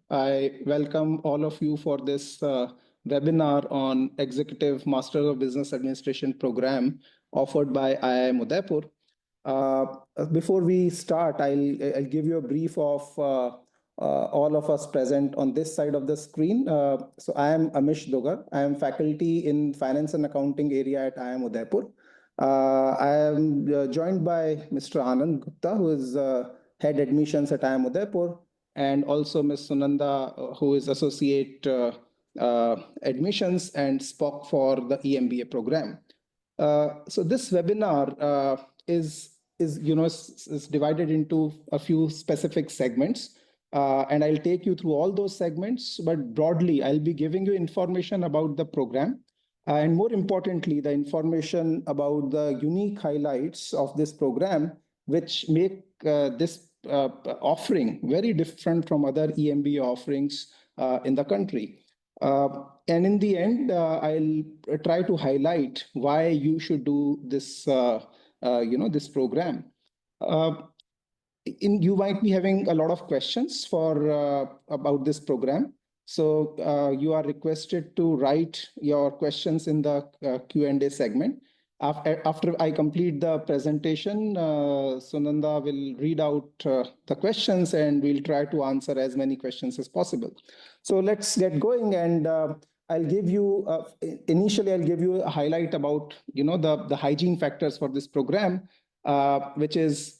I welcome all of you for this webinar on Executive Master of Business Administration program offered by IIM Udaipur. Uh, Before we start, I'll give you a brief of all of us present on this side of the screen. So I am Amish Dogar. I am faculty in finance and accounting area at IIM Udaipur. I am joined by Mr. Anand Gupta, who is head admissions at IIM Udaipur, and also Ms. Sunanda, who is associate admissions and spoke for the EMBA program. So this webinar is divided into a few specific segments, and I'll take you through all those segments. But broadly, I'll be giving you information about the program, and more importantly, the information about the unique highlights of this program, which make this offering very different from other EMBA offerings in the country. And in the end, I'll try to highlight why you should do this, this program. You might be having a lot of questions about this program. So you are requested to write your questions in the Q&A segment. After I complete the presentation, Sunanda will read out the questions and we'll try to answer as many questions as possible. So let's get going, and I'll give you, initially I'll give you a highlight about, the hygiene factors for this program, which is,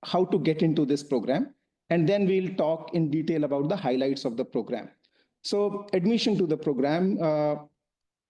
how to get into this program. And then we'll talk in detail about the highlights of the program. So admission to the program,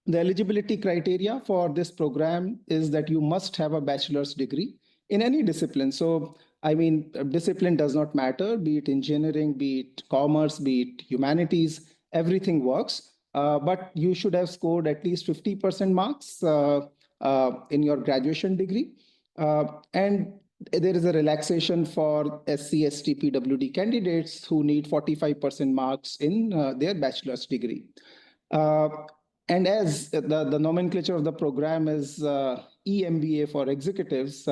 the eligibility criteria for this program is that you must have a bachelor's degree in any discipline. So, I mean, discipline does not matter, be it engineering, be it commerce, be it humanities, everything works. But you should have scored at least 50% marks in your graduation degree. And there is a relaxation for SC, ST, PWD candidates who need 45% marks in their bachelor's degree. And as the nomenclature of the program is EMBA for executives,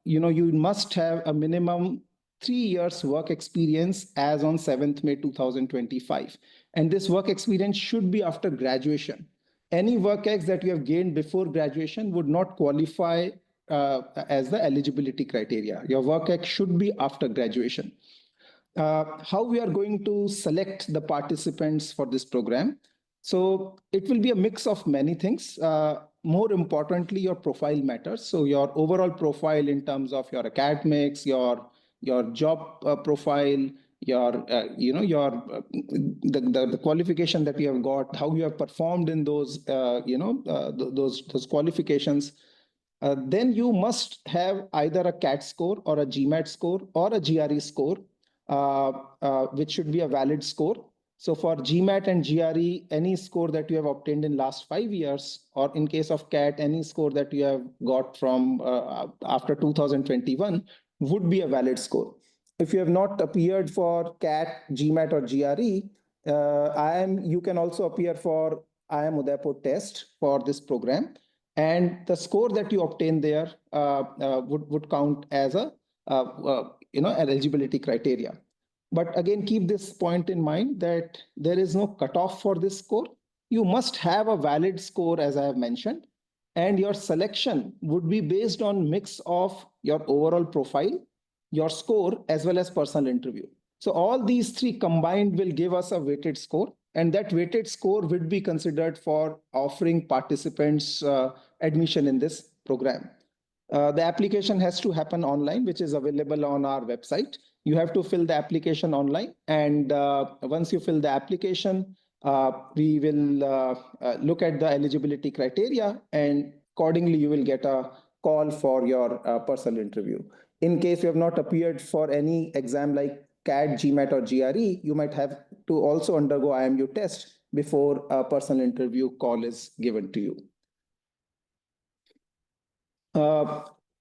you must have a minimum 3 years work experience as on 7th May 2025. And this work experience should be after graduation. Any work ex that you have gained before graduation would not qualify as the eligibility criteria. Your work ex should be after graduation. How we are going to select the participants for this program? So it will be a mix of many things. More importantly, your profile matters. So your overall profile in terms of your academics, your job profile, the qualification that you have got, how you have performed in those those qualifications. Then you must have either a CAT score or a GMAT score or a GRE score, which should be a valid score. So for GMAT and GRE, any score that you have obtained in last 5 years, or in case of CAT, any score that you have got from after 2021 would be a valid score. If you have not appeared for CAT, GMAT or GRE, you can also appear for IIM Udaipur test for this program. And the score that you obtain there would count as an eligibility criteria. But again, keep this point in mind that there is no cutoff for this score. You must have a valid score, as I have mentioned, and your selection would be based on mix of your overall profile, your score, as well as personal interview. So all these three combined will give us a weighted score, and that weighted score would be considered for offering participants admission in this program. The application has to happen online, which is available on our website. You have to fill the application online, and once you fill the application, we will look at the eligibility criteria, and accordingly you will get a call for your personal interview. In case you have not appeared for any exam like CAT, GMAT or GRE, you might have to also undergo IMU test before a personal interview call is given to you.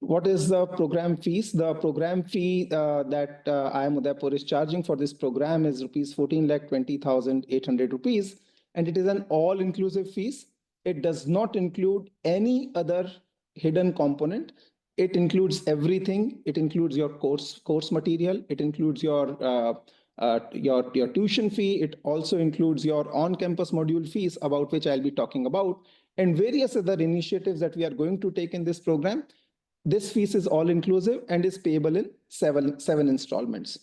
What is the program fees? The program fee that IIM Udaipur is charging for this program is rupees 14,20,800 rupees, and it is an all-inclusive fees. It does not include any other hidden component. It includes everything. It includes your course material. It includes your your tuition fee. It also includes your on-campus module fees, about which I'll be talking about, and various other initiatives that we are going to take in this program. This fees is all inclusive and is payable in seven installments.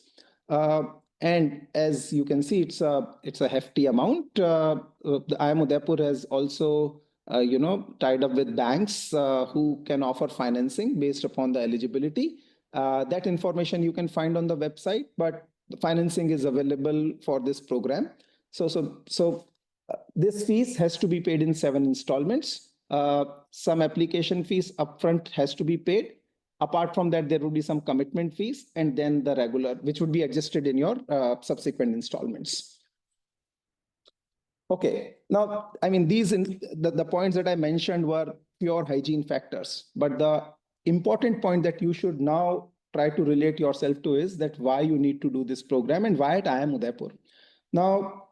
And as you can see, it's a hefty amount. The IIM Udaipur has also tied up with banks who can offer financing based upon the eligibility. That information you can find on the website, but the financing is available for this program. So this fees has to be paid in 7 installments. Some application fees upfront has to be paid. Apart from that, there would be some commitment fees, and then the regular, which would be adjusted in your subsequent installments. Okay, now, I mean, the points that I mentioned were pure hygiene factors, but the important point that you should now try to relate yourself to is that why you need to do this program and why at IIM Udaipur. Now,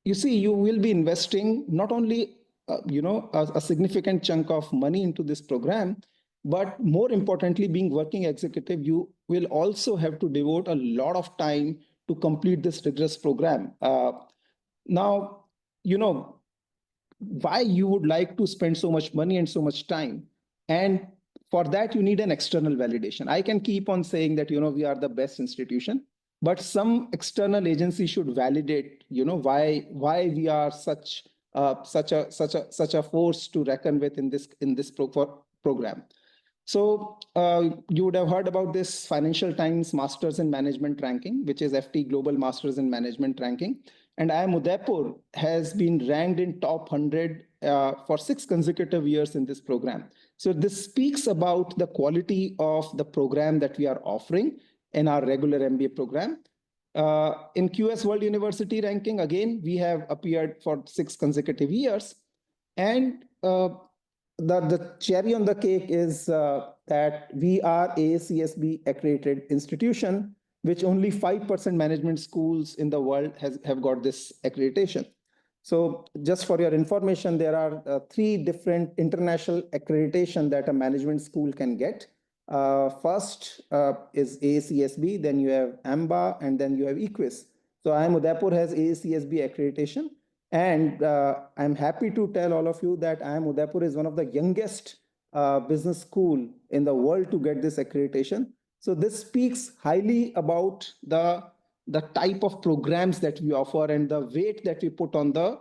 you see, you will be investing not only a significant chunk of money into this program, but more importantly, being working executive, you will also have to devote a lot of time to complete this rigorous program. Now, why you would like to spend so much money and so much time, and for that you need an external validation. I can keep on saying that we are the best institution, but some external agency should validate why we are such a force to reckon with in this program. So you would have heard about this Financial Times Masters in Management ranking, which is FT Global Masters in Management ranking. And IIM Udaipur has been ranked in top 100 for 6 consecutive years in this program. So this speaks about the quality of the program that we are offering in our regular MBA program. In QS World University ranking, again, we have appeared for 6 consecutive years. And the cherry on the cake is that we are AACSB accredited institution, which only 5% management schools in the world have got this accreditation. So just for your information, there are 3 different international accreditation that a management school can get. First is AACSB, then you have EMBA, and then you have EQUIS. So IIM Udaipur has AACSB accreditation. And I'm happy to tell all of you that IIM Udaipur is one of the youngest business school in the world to get this accreditation. So this speaks highly about the type of programs that we offer and the weight that we put on the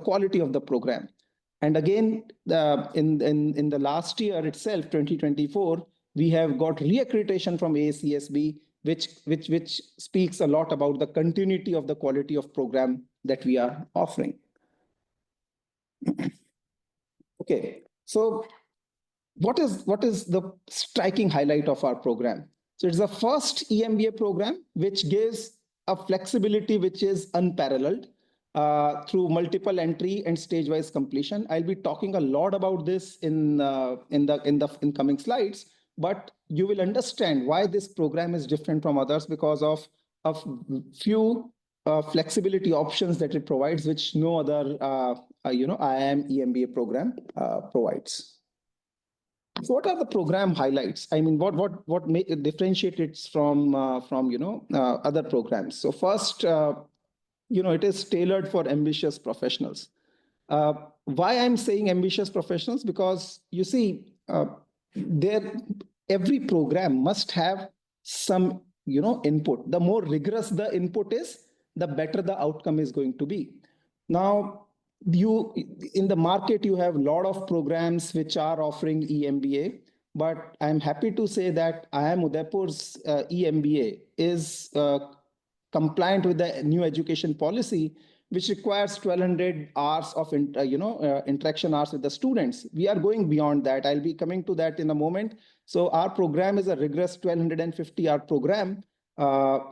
quality of the program. And again, in the last year itself, 2024, we have got reaccreditation from AACSB, which speaks a lot about the continuity of the quality of program that we are offering. Okay, so what is the striking highlight of our program? So it's the first EMBA program which gives a flexibility which is unparalleled through multiple entry and stage-wise completion. I'll be talking a lot about this in the coming slides, but you will understand why this program is different from others because of a few flexibility options that it provides, which no other IIM EMBA program provides. So what are the program highlights? I mean, what differentiates it from other programs? So first, it is tailored for ambitious professionals. Why I'm saying ambitious professionals? Because you see, every program must have some input. The more rigorous the input is, the better the outcome is going to be. Now, in the market, you have a lot of programs which are offering EMBA, but I'm happy to say that IIM Udaipur's EMBA is compliant with the new education policy, which requires 1,200 hours of interaction hours with the students. We are going beyond that. I'll be coming to that in a moment. So our program is a rigorous 1,250-hour program,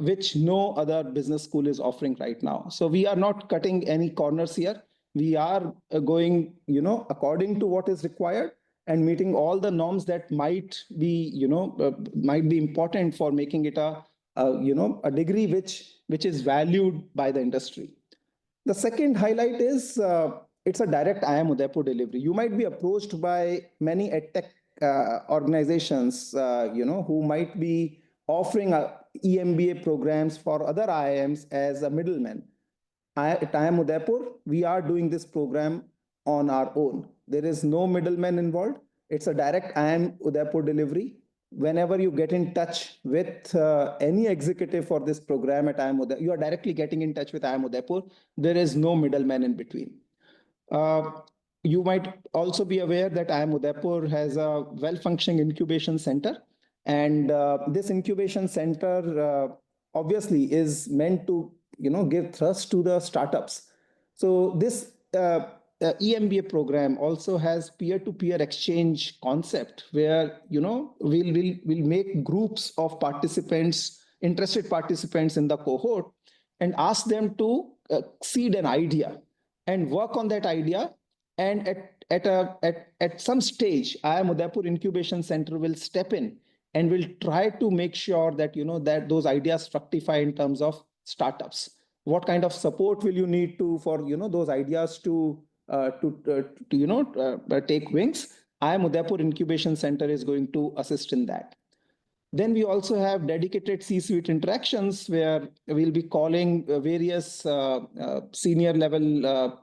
which no other business school is offering right now. So we are not cutting any corners here. We are going, according to what is required and meeting all the norms that might be important for making it a degree which is valued by the industry. The second highlight is it's a direct IIM Udaipur delivery. You might be approached by many edtech organizations, who might be offering EMBA programs for other IIMs as a middleman. At IIM Udaipur, we are doing this program on our own. There is no middleman involved. It's a direct IIM Udaipur delivery. Whenever you get in touch with any executive for this program at IIM Udaipur, you are directly getting in touch with IIM Udaipur. There is no middleman in between. You might also be aware that IIM Udaipur has a well-functioning incubation center, and this incubation center obviously is meant to give thrust to the startups. So this EMBA program also has peer-to-peer exchange concept where we'll make groups of participants, interested participants in the cohort, and ask them to seed an idea and work on that idea. And at some stage, IIM Udaipur Incubation Center will step in and will try to make sure that that those ideas fructify in terms of startups. What kind of support will you need for those ideas to take wings? IIM Udaipur Incubation Center is going to assist in that. Then we also have dedicated C-suite interactions where we'll be calling various senior level,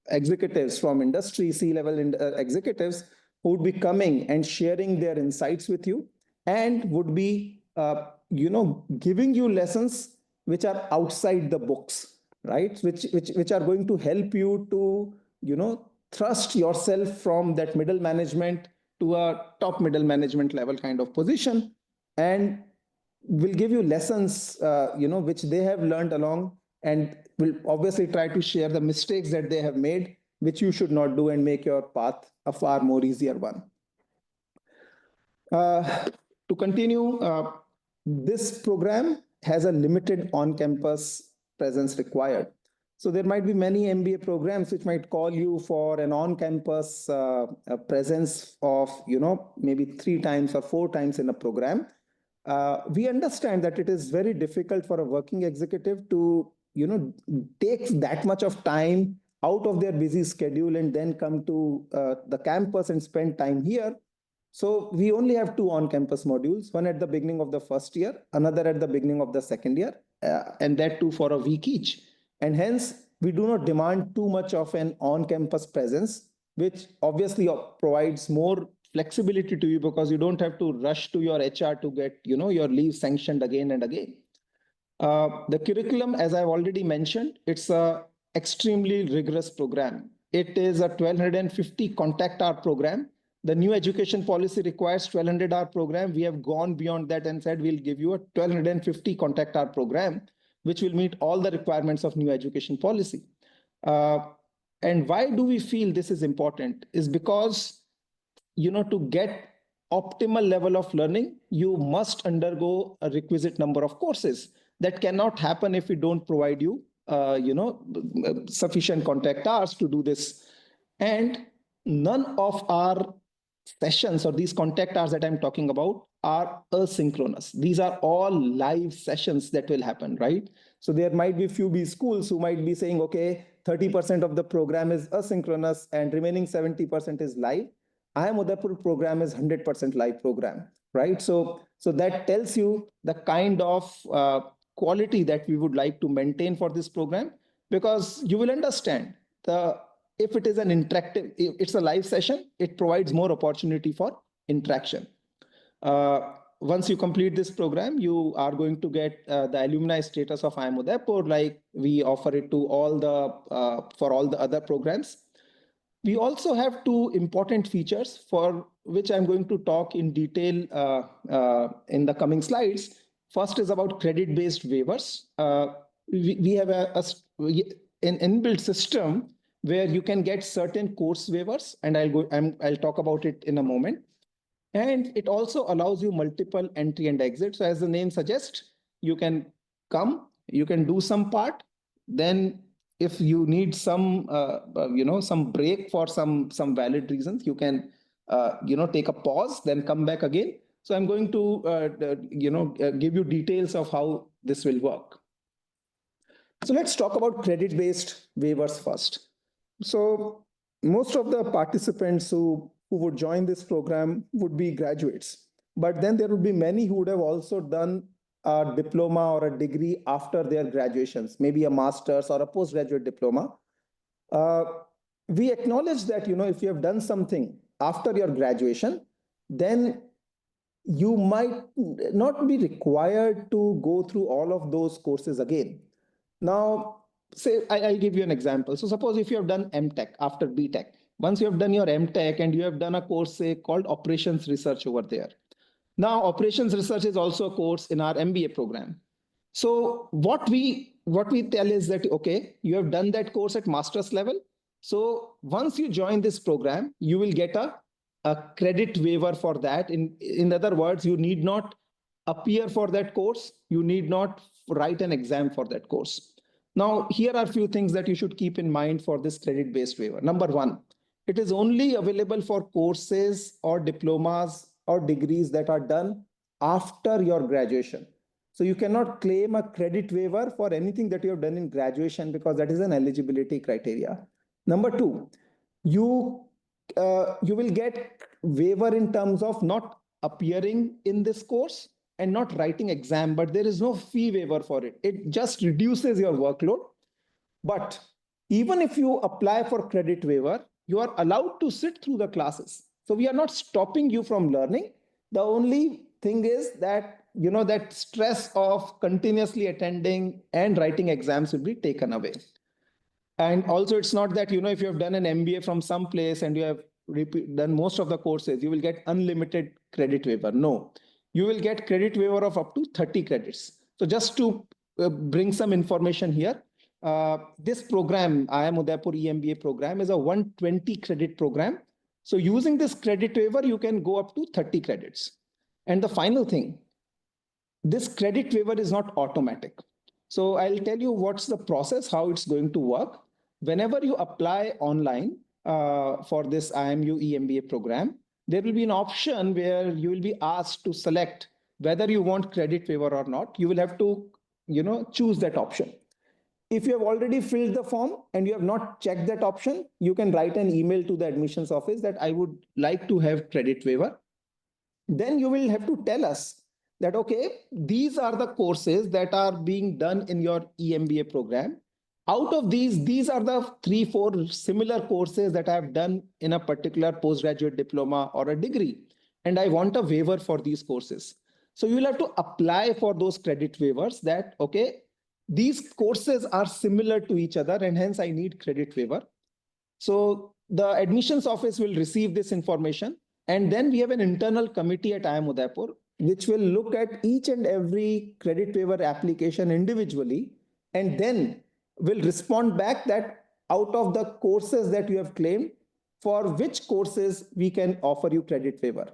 executives from industry, C-level executives who would be coming and sharing their insights with you and would be, giving you lessons which are outside the books, right? Which are going to help you to, thrust yourself from that middle management to a top middle management level kind of position, and will give you lessons, which they have learned along, and will obviously try to share the mistakes that they have made, which you should not do, and make your path a far more easier one. To continue, this program has a limited on-campus presence required. So there might be many MBA programs which might call you for an on-campus presence of, maybe 3 times or 4 times in a program. We understand that it is very difficult for a working executive to, take that much of time out of their busy schedule and then come to the campus and spend time here. So we only have 2 on-campus modules, one at the beginning of the first year, another at the beginning of the second year, and that too for a week each. And hence, we do not demand too much of an on-campus presence, which obviously provides more flexibility to you because you don't have to rush to your HR to get your leave sanctioned again and again. The curriculum, as I've already mentioned, it's a extremely rigorous program. It is a 1250 contact hour program. The new education policy requires 1200-hour program. We have gone beyond that and said we'll give you a 1250 contact hour program, which will meet all the requirements of new education policy. And why do we feel this is important? Is because, to get optimal level of learning, you must undergo a requisite number of courses. That cannot happen if we don't provide you, sufficient contact hours to do this. And none of our sessions or these contact hours that I'm talking about are asynchronous. These are all live sessions that will happen, right? So there might be few B schools who might be saying, okay, 30% of the program is asynchronous and remaining 70% is live. IIM Udaipur program is 100% live program, right? So that tells you the kind of quality that we would like to maintain for this program, because you will understand if it is an interactive, it's a live session, it provides more opportunity for interaction. Once you complete this program, you are going to get the alumni status of IIM Udaipur, like we offer it to for all the other programs. We also have 2 important features for which I'm going to talk in detail in the coming slides. First is about credit-based waivers. We have an inbuilt system where you can get certain course waivers, and I'll talk about it in a moment. And it also allows you multiple entry and exit. So as the name suggests, you can come, you can do some part, then if you need some some break for some valid reasons, you can take a pause, then come back again. So I'm going to give you details of how this will work. So let's talk about credit-based waivers first. So most of the participants who would join this program would be graduates. but then there would be many who would have also done a diploma or a degree after their graduations, maybe a master's or a postgraduate diploma. Uh, we acknowledge that, if you have done something after your graduation, then you might not be required to go through all of those courses again. Now, say I'll give you an example. So suppose if you have done MTech after BTech, once you have done your MTech and you have done a course, say, called operations research over there. Now, operations research is also a course in our MBA program. So what we tell is that, okay, you have done that course at master's level. So once you join this program, you will get a credit waiver for that. In other words, you need not appear for that course. You need not write an exam for that course. Now, here are a few things that you should keep in mind for this credit-based waiver. Number one, it is only available for courses or diplomas or degrees that are done after your graduation. So you cannot claim a credit waiver for anything that you have done in graduation, because that is an eligibility criteria. Number two, you will get waiver in terms of not appearing in this course and not writing exam, but there is no fee waiver for it. It just reduces your workload. But even if you apply for credit waiver, you are allowed to sit through the classes. So we are not stopping you from learning. The only thing is that, that stress of continuously attending and writing exams will be taken away. And also, it's not that, if you have done an MBA from some place and you have done most of the courses, you will get unlimited credit waiver. No, you will get credit waiver of up to 30 credits. So just to bring some information here, this program, IIM Udaipur EMBA program, is a 120 credit program. So using this credit waiver, you can go up to 30 credits. And the final thing, this credit waiver is not automatic. So I'll tell you what's the process, how it's going to work. Whenever you apply online for this IIMU EMBA program, there will be an option where you will be asked to select whether you want credit waiver or not. You will have to, choose that option. If you have already filled the form and you have not checked that option, you can write an email to the admissions office that I would like to have credit waiver. Then you will have to tell us that, okay, these are the courses that are being done in your EMBA program. Out of these are the 3-4 similar courses that I have done in a particular postgraduate diploma or a degree, and I want a waiver for these courses. So you will have to apply for those credit waivers that, okay, these courses are similar to each other and hence I need credit waiver. So the admissions office will receive this information, and then we have an internal committee at IIM Udaipur which will look at each and every credit waiver application individually, and then will respond back that out of the courses that you have claimed, for which courses we can offer you credit waiver.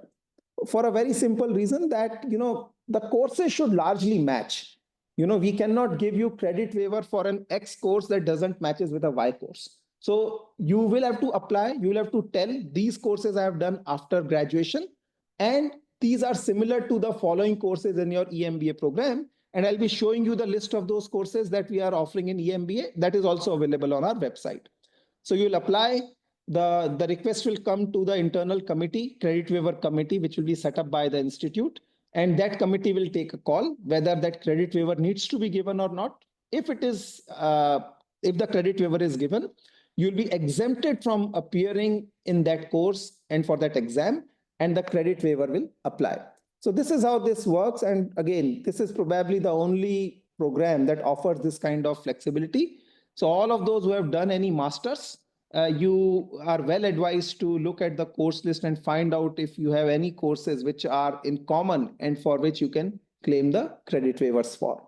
For a very simple reason that, the courses should largely match. We cannot give you credit waiver for an X course that doesn't matches with a Y course. So you will have to apply, you will have to tell these courses I have done after graduation, and these are similar to the following courses in your EMBA program. And I'll be showing you the list of those courses that we are offering in EMBA that is also available on our website. So you'll apply, the request will come to the internal committee, credit waiver committee, which will be set up by the institute. And that committee will take a call whether that credit waiver needs to be given or not. If it is, if the credit waiver is given, you'll be exempted from appearing in that course and for that exam, and the credit waiver will apply. So this is how this works. And again, this is probably the only program that offers this kind of flexibility. So all of those who have done any masters, you are well advised to look at the course list and find out if you have any courses which are in common and for which you can claim the credit waivers for.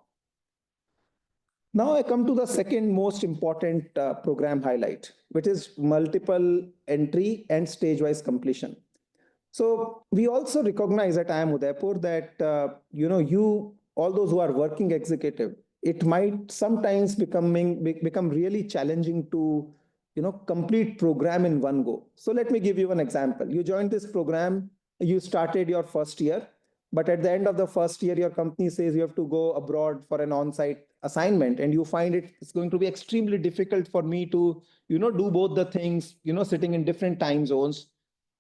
Now I come to the second most important program highlight, which is multiple entry and stage-wise completion. So we also recognize at IIM Udaipur that, all those who are working executive, it might sometimes become really challenging to, complete program in one go. So let me give you an example. You joined this program, you started your first year, but at the end of the first year, your company says you have to go abroad for an on-site assignment, and you find it's going to be extremely difficult for me to, do both the things, sitting in different time zones.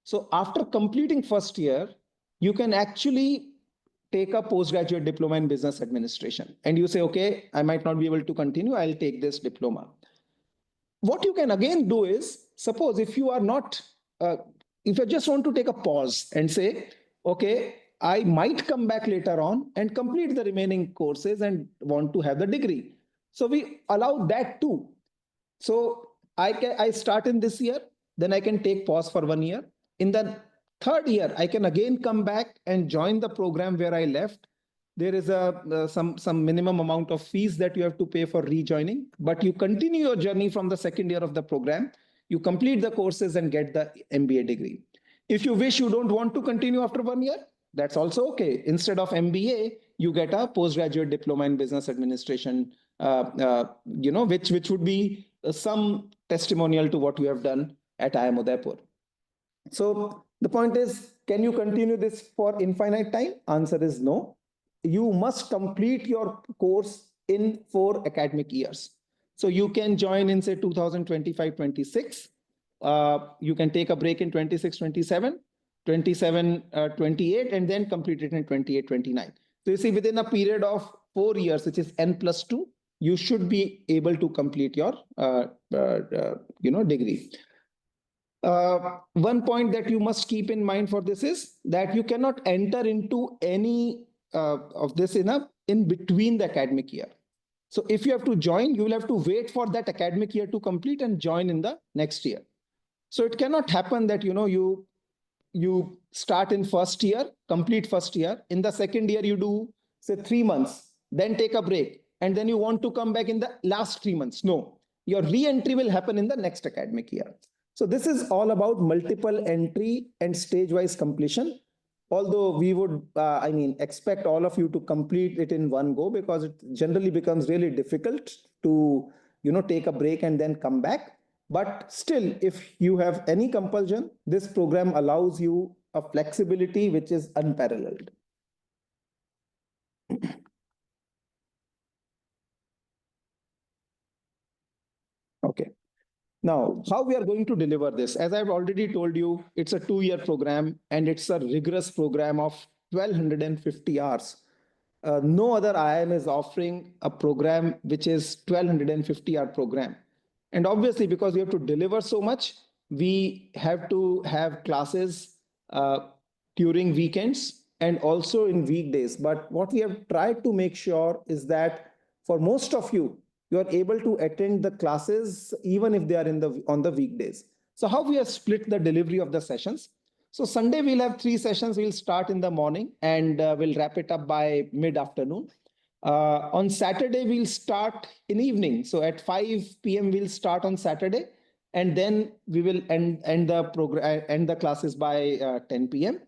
So after completing first year, you can actually take a postgraduate diploma in business administration. And you say, okay, I might not be able to continue, I'll take this diploma. What you can again do is, suppose if you are not, if you just want to take a pause and say, okay, I might come back later on and complete the remaining courses and want to have the degree. So we allow that too. So I start in this year, then I can take pause for 1 year. In the third year, I can again come back and join the program where I left. There is some minimum amount of fees that you have to pay for rejoining, but you continue your journey from the second year of the program. You complete the courses and get the MBA degree. If you wish you don't want to continue after 1 year, that's also okay. Instead of MBA, you get a postgraduate diploma in business administration, which would be some testimonial to what you have done at IIM Udaipur. So the point is, can you continue this for infinite time? Answer is no. You must complete your course in 4 academic years. So you can join in, say, 2025-26. You can take a break in 26-27, 27-28, and then complete it in 28-29. So you see, within a period of 4 years, which is N+2, you should be able to complete your degree. One point that you must keep in mind for this is that you cannot enter into any of this in between the academic year. So if you have to join, you will have to wait for that academic year to complete and join in the next year. So it cannot happen that you start in first year, complete first year. In the second year, you do, say, 3 months, then take a break, and then you want to come back in the last 3 months. No, your re-entry will happen in the next academic year. So this is all about multiple entry and stage-wise completion. Although we would, expect all of you to complete it in one go, because it generally becomes really difficult to, take a break and then come back. But still, if you have any compulsion, this program allows you a flexibility which is unparalleled. Okay. Now, how we are going to deliver this? As I've already told you, it's a 2-year program, and it's a rigorous program of 1,250 hours. No other IIM is offering a program which is 1,250-hour program. And obviously, because we have to deliver so much, we have to have classes during weekends and also in weekdays. But what we have tried to make sure is that for most of you, you are able to attend the classes even if they are on the weekdays. So how we have split the delivery of the sessions? So Sunday we'll have 3 sessions. We'll start in the morning and we'll wrap it up by mid-afternoon. On Saturday we'll start in evening. So at 5 p.m. we'll start on Saturday, and then we will end the classes by 10 p.m.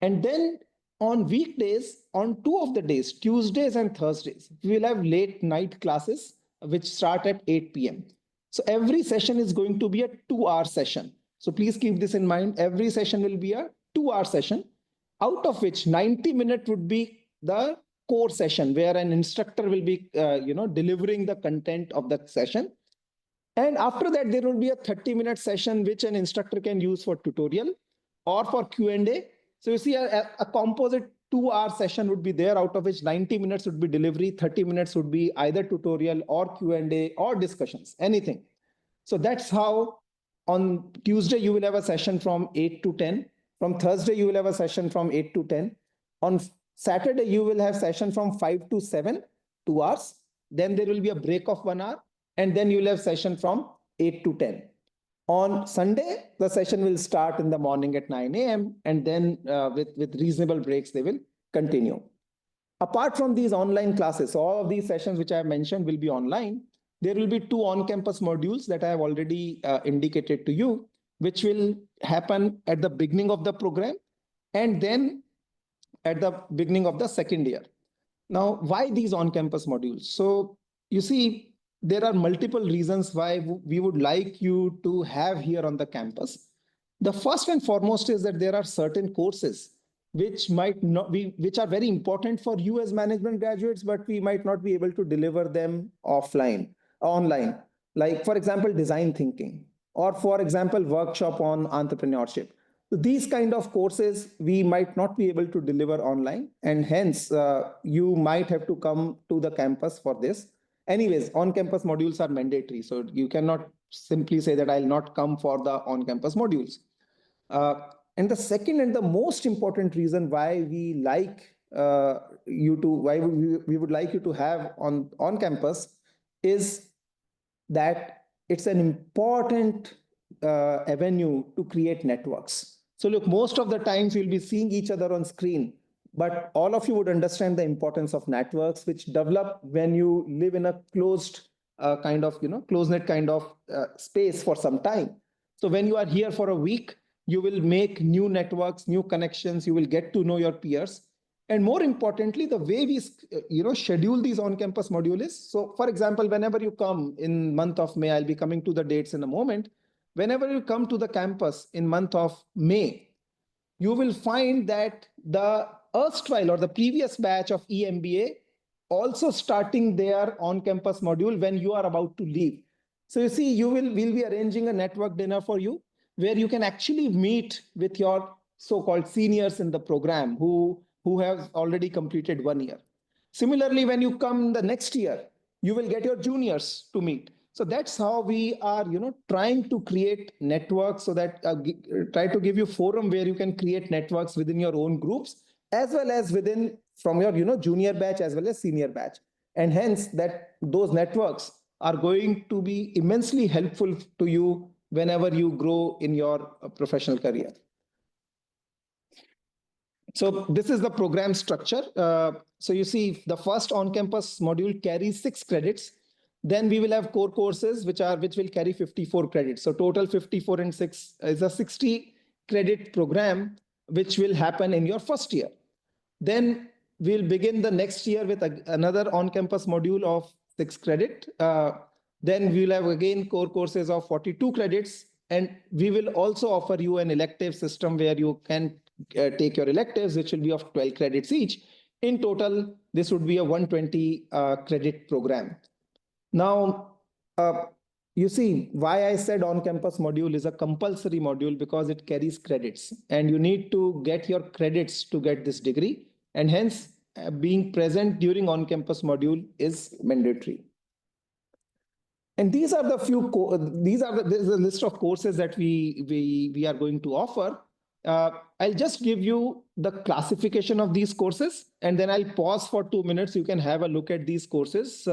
And then on weekdays, on 2 of the days, Tuesdays and Thursdays, we will have late night classes which start at 8 p.m. So every session is going to be a 2-hour session. So please keep this in mind. Every session will be a 2-hour session, out of which 90 minutes would be the core session, where an instructor will be delivering the content of that session. And after that, there will be a 30-minute session which an instructor can use for tutorial or for Q&A. So you see a composite 2-hour session would be there, out of which 90 minutes would be delivery, 30 minutes would be either tutorial or Q&A or discussions, anything. So that's how on Tuesday you will have a session from 8 to 10. From Thursday, you will have a session from 8 to 10. On Saturday, you will have session from 5 to 7, 2 hours. Then there will be a break of 1 hour. And then you will have session from 8 to 10. On Sunday, the session will start in the morning at 9 a.m. and then with reasonable breaks, they will continue. Apart from these online classes, so all of these sessions which I have mentioned will be online. There will be 2 on-campus modules that I have already indicated to you, which will happen at the beginning of the program and then at the beginning of the second year. Now, why these on-campus modules? So you see, there are multiple reasons why we would like you to have here on the campus. The first and foremost is that there are certain courses which are very important for you as management graduates, but we might not be able to deliver them online. Like, for example, design thinking, or for example, workshop on entrepreneurship. So these kind of courses we might not be able to deliver online, and hence you might have to come to the campus for this. Anyways, on-campus modules are mandatory, so you cannot simply say that I'll not come for the on-campus modules. Uh, and the second and the most important reason why we like why we would like you to have on campus is that it's an important avenue to create networks. So look, most of the times you'll be seeing each other on screen, but all of you would understand the importance of networks, which develop when you live in a closed kind of, close-knit kind of space for some time. So when you are here for a week, you will make new networks, new connections, you will get to know your peers. And more importantly, the way we schedule these on-campus modules. So for example, whenever you come in month of May, I'll be coming to the dates in a moment. Whenever you come to the campus in month of May, you will find that the erstwhile or the previous batch of EMBA also starting their on-campus module when you are about to leave. So you see, we'll be arranging a network dinner for you where you can actually meet with your so-called seniors in the program who have already completed 1 year. Similarly, when you come the next year, you will get your juniors to meet. So that's how we are, trying to create networks so that try to give you forum where you can create networks within your own groups as well as within from your, junior batch as well as senior batch. And hence that those networks are going to be immensely helpful to you whenever you grow in your professional career. So this is the program structure. So you see the first on-campus module carries 6 credits. Then we will have core courses which will carry 54 credits. So total 54 and 6 is a 60 credit program which will happen in your first year. Then we'll begin the next year with another on-campus module of 6 credit. Then we'll have again core courses of 42 credits. And we will also offer you an elective system where you can take your electives, which will be of 12 credits each. In total, this would be a 120 credit program. Now, you see why I said on-campus module is a compulsory module, because it carries credits and you need to get your credits to get this degree. And hence, being present during on-campus module is mandatory. And these are the this is a list of courses that we are going to offer. I'll just give you the classification of these courses, and then I'll pause for 2 minutes. You can have a look at these courses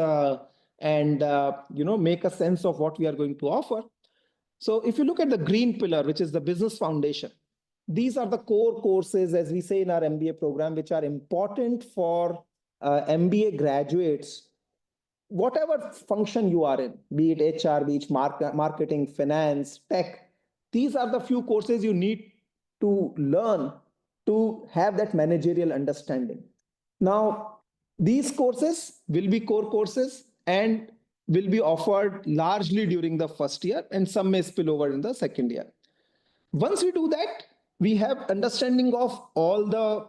and make a sense of what we are going to offer. So if you look at the green pillar, which is the business foundation, these are the core courses, as we say in our MBA program, which are important for MBA graduates whatever function you are in, be it HR, be it marketing, finance, tech. These are the few courses you need to learn to have that managerial understanding. Now, these courses will be core courses and will be offered largely during the first year, and some may spill over in the second year. Once we do that, we have understanding of all the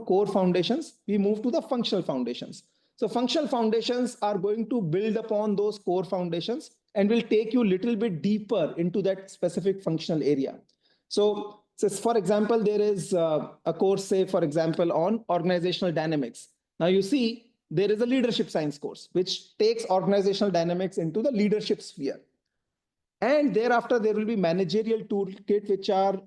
core foundations. We move to the functional foundations. So functional foundations are going to build upon those core foundations and will take you a little bit deeper into that specific functional area. So for example, there is a course, say, for example, on organizational dynamics. Now you see, there is a leadership science course, which takes organizational dynamics into the leadership sphere. And thereafter, there will be managerial toolkit, which are,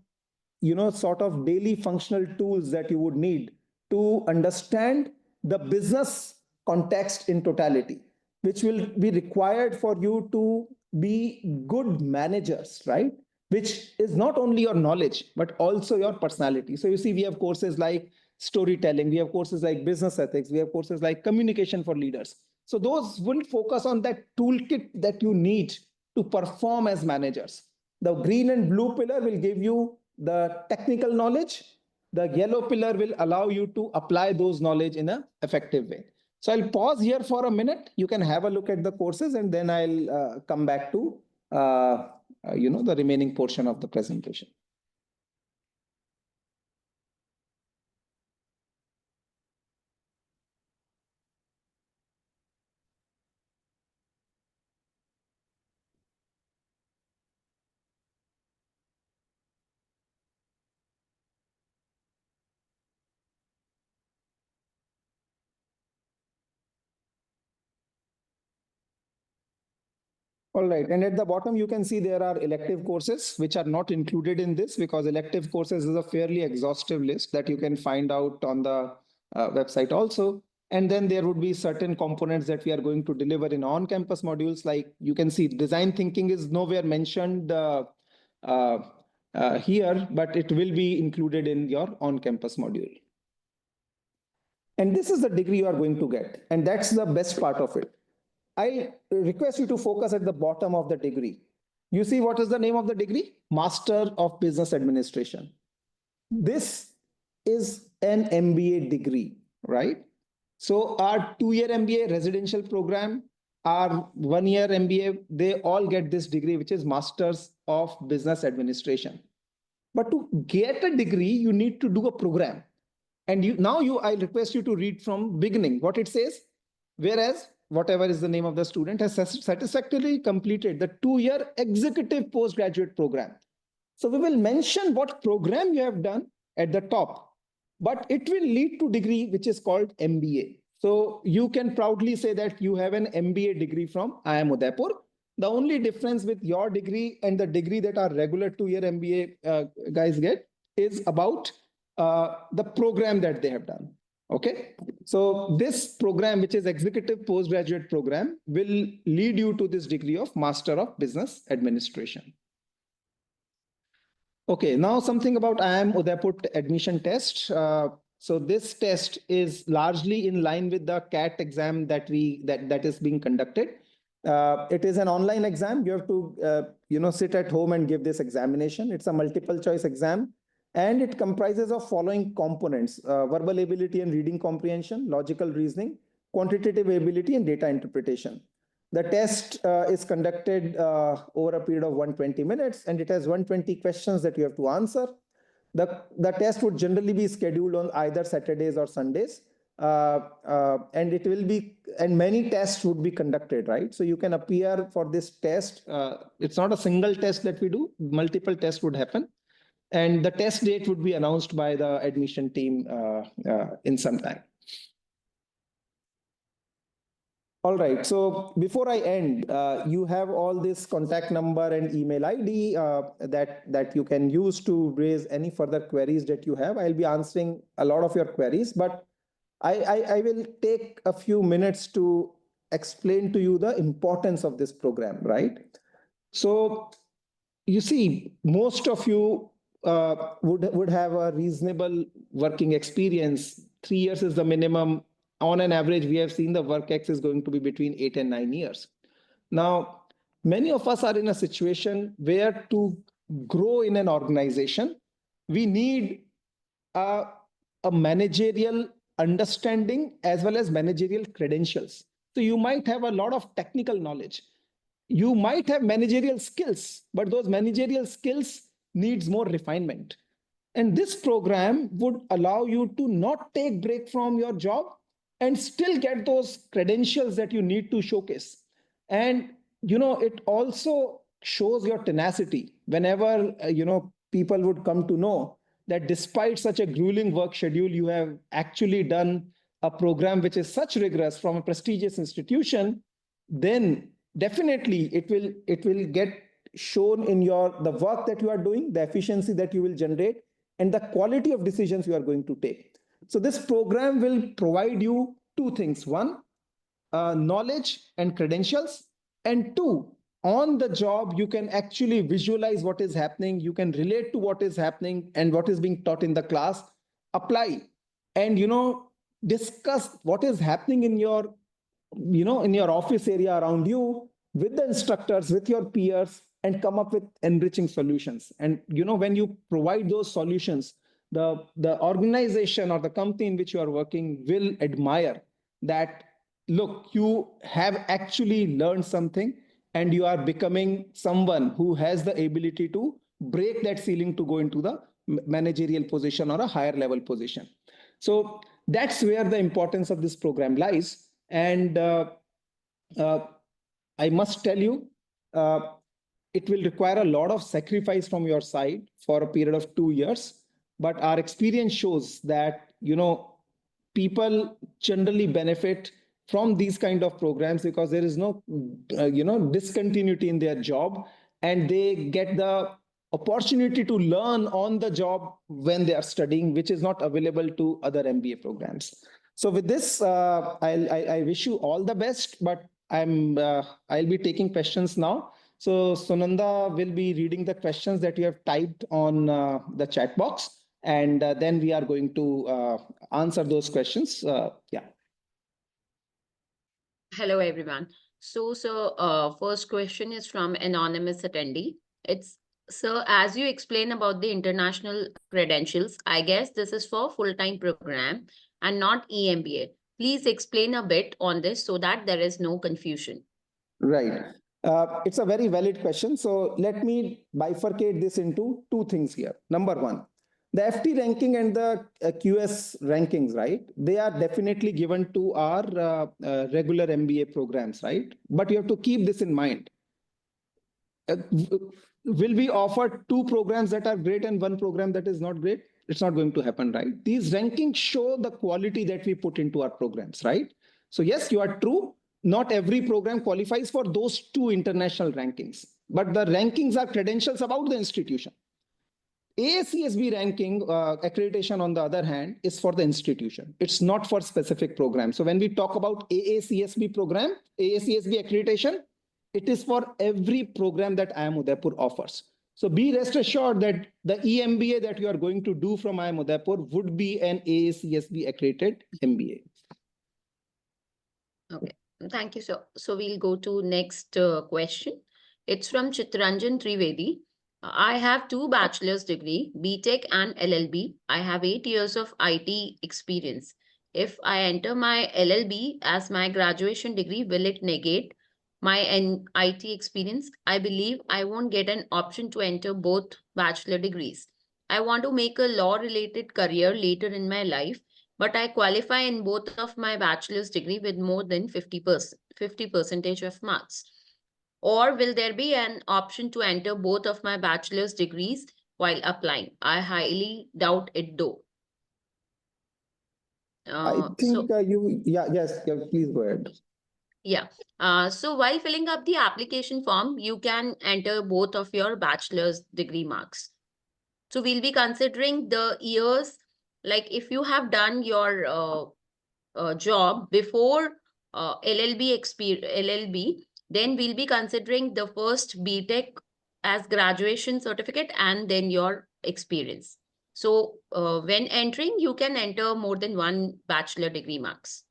sort of daily functional tools that you would need to understand the business context in totality, which will be required for you to be good managers, right? Which is not only your knowledge, but also your personality. So you see, we have courses like storytelling, we have courses like business ethics, we have courses like communication for leaders. So those will focus on that toolkit that you need to perform as managers. The green and blue pillar will give you the technical knowledge. The yellow pillar will allow you to apply those knowledge in an effective way. So I'll pause here for a minute. You can have a look at the courses, and then I'll come back to the remaining portion of the presentation. All right. And at the bottom, you can see there are elective courses which are not included in this because elective courses is a fairly exhaustive list that you can find out on the website also. And then there would be certain components that we are going to deliver in on-campus modules. Like you can see design thinking is nowhere mentioned uh, here, but it will be included in your on-campus module. And this is the degree you are going to get. And that's the best part of it. I request you to focus at the bottom of the degree. You see what is the name of the degree? Master of Business Administration. This is an MBA degree, right? So our 2-year MBA residential program, our 1-year MBA, they all get this degree, which is Masters of Business Administration. But to get a degree, you need to do a program. And I request you to read from beginning what it says. Whereas whatever is the name of the student has satisfactorily completed the 2-year executive postgraduate program. So we will mention what program you have done at the top, but it will lead to degree which is called MBA. So you can proudly say that you have an MBA degree from IIM Udaipur. The only difference with your degree and the degree that our regular 2-year MBA guys get is about the program that they have done. Okay, so this program, which is executive postgraduate program, will lead you to this degree of Master of Business Administration. Okay, now something about IIM Udaipur admission test. So this test is largely in line with the CAT exam that is being conducted. It is an online exam. You have to sit at home and give this examination. It's a multiple choice exam. And it comprises of following components: verbal ability and reading comprehension, logical reasoning, quantitative ability, and data interpretation. The test is conducted over a period of 120 minutes, and it has 120 questions that you have to answer. The test would generally be scheduled on either Saturdays or Sundays. And many tests would be conducted, right? So you can appear for this test. It's not a single test that we do, multiple tests would happen. And the test date would be announced by the admission team in some time. All right. So before I end, you have all this contact number and email ID that you can use to raise any further queries that you have. I'll be answering a lot of your queries, but I will take a few minutes to explain to you the importance of this program, right? So you see, most of you would have a reasonable working experience. 3 years is the minimum. On an average, we have seen the work X is going to be between 8 and 9 years. Now, many of us are in a situation where to grow in an organization, we need a managerial understanding as well as managerial credentials. So you might have a lot of technical knowledge. You might have managerial skills, but those managerial skills needs more refinement. And this program would allow you to not take break from your job and still get those credentials that you need to showcase. And, it also shows your tenacity whenever, people would come to know that despite such a grueling work schedule, you have actually done a program which is such rigorous from a prestigious institution, then definitely it will get shown in the work that you are doing, the efficiency that you will generate, and the quality of decisions you are going to take. So this program will provide you two things: one, knowledge and credentials, and two, on the job you can actually visualize what is happening, you can relate to what is happening and what is being taught in the class, apply, and discuss what is happening in your office area around you with the instructors, with your peers, and come up with enriching solutions. And when you provide those solutions, the organization or the company in which you are working will admire that, look, you have actually learned something and you are becoming someone who has the ability to break that ceiling to go into the managerial position or a higher level position. So that's where the importance of this program lies. And I must tell you, it will require a lot of sacrifice from your side for a period of 2 years. But our experience shows that, people generally benefit from these kind of programs because there is no, discontinuity in their job, and they get the opportunity to learn on the job when they are studying, which is not available to other MBA programs. So with this, I wish you all the best, but I'll be taking questions now. So Sunanda will be reading the questions that you have typed on the chat box, and then we are going to answer those questions. Yeah. Hello, everyone. So, first question is from anonymous attendee. It's, sir, as you explain about the international credentials, I guess this is for full-time program and not EMBA. Please explain a bit on this so that there is no confusion. Right. It's a very valid question. So let me bifurcate this into two things here. Number one, the FT ranking and the QS rankings, right? They are definitely given to our regular MBA programs, right? But you have to keep this in mind. Will we offer two programs that are great and one program that is not great? It's not going to happen, right? These rankings show the quality that we put into our programs, right? So yes, you are true. Not every program qualifies for those two international rankings, but the rankings are credentials about the institution. AACSB ranking accreditation, on the other hand, is for the institution. It's not for specific programs. So when we talk about AACSB program, AACSB accreditation, it is for every program that IIM Udaipur offers. So be rest assured that the EMBA that you are going to do from IIM Udaipur would be an AACSB accredited MBA. Okay, thank you, sir. So we'll go to next question. It's from Chitranjan Trivedi. I have 2 bachelor's degree, BTech and LLB. I have 8 years of IT experience. If I enter my LLB as my graduation degree, will it negate my IT experience? I believe I won't get an option to enter both bachelor degrees. I want to make a law-related career later in my life, but I qualify in both of my bachelor's degree with more than 50% of marks. Or will there be an option to enter both of my bachelor's degrees while applying? I highly doubt it though. I think yes, please go ahead. Yeah. So while filling up the application form, you can enter both of your bachelor's degree marks. So we'll be considering the years, like if you have done your job before LLB, then we'll be considering the first BTech as graduation certificate and then your experience. So when entering, you can enter more than one bachelor degree marks.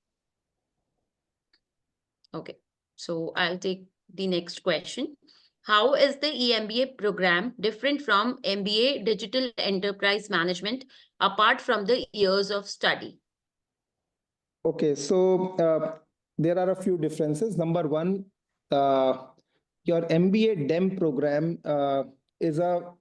Okay, so I'll take the next question. How is the EMBA program different from MBA Digital Enterprise Management apart from the years of study? Okay, so there are a few differences. Number one, your MBA DEM program is a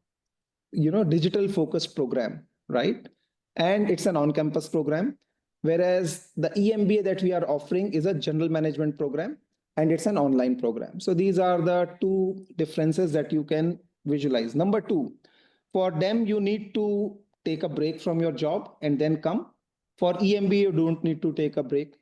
digital focused program, right? And it's an on-campus program, whereas the EMBA that we are offering is a general management program and it's an online program. So these are the two differences that you can visualize. Number two, for DEM, you need to take a break from your job and then come. For EMBA, you don't need to take a break.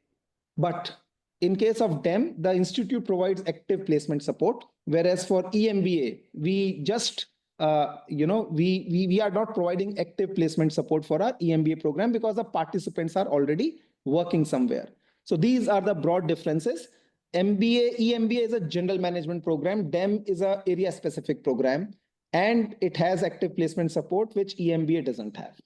But in case of DEM, the institute provides active placement support, whereas for EMBA, we just we are not providing active placement support for our EMBA program because the participants are already working somewhere. So these are the broad differences. EMBA is a general management program. DEM is an area specific program, and it has active placement support, which EMBA doesn't have.